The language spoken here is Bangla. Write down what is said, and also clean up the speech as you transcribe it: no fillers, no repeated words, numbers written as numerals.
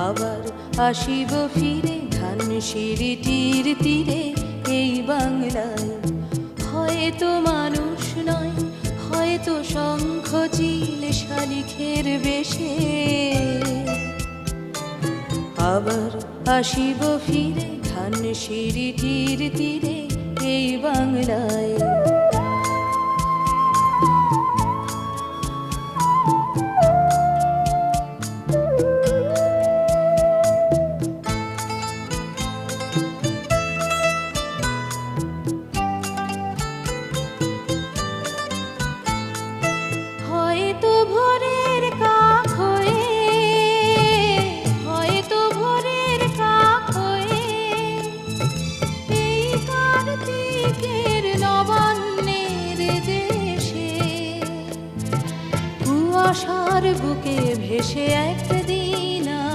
আবার আসিব ফিরে ধানসিঁড়িটির তীরে এই বাংলায়। হয়তো মানুষ নয়, হয়তো শঙ্খ চিল শালিখের বেশে, আবার আসিব ফিরে ধানসিঁড়িটির তীরে এই বাংলায়।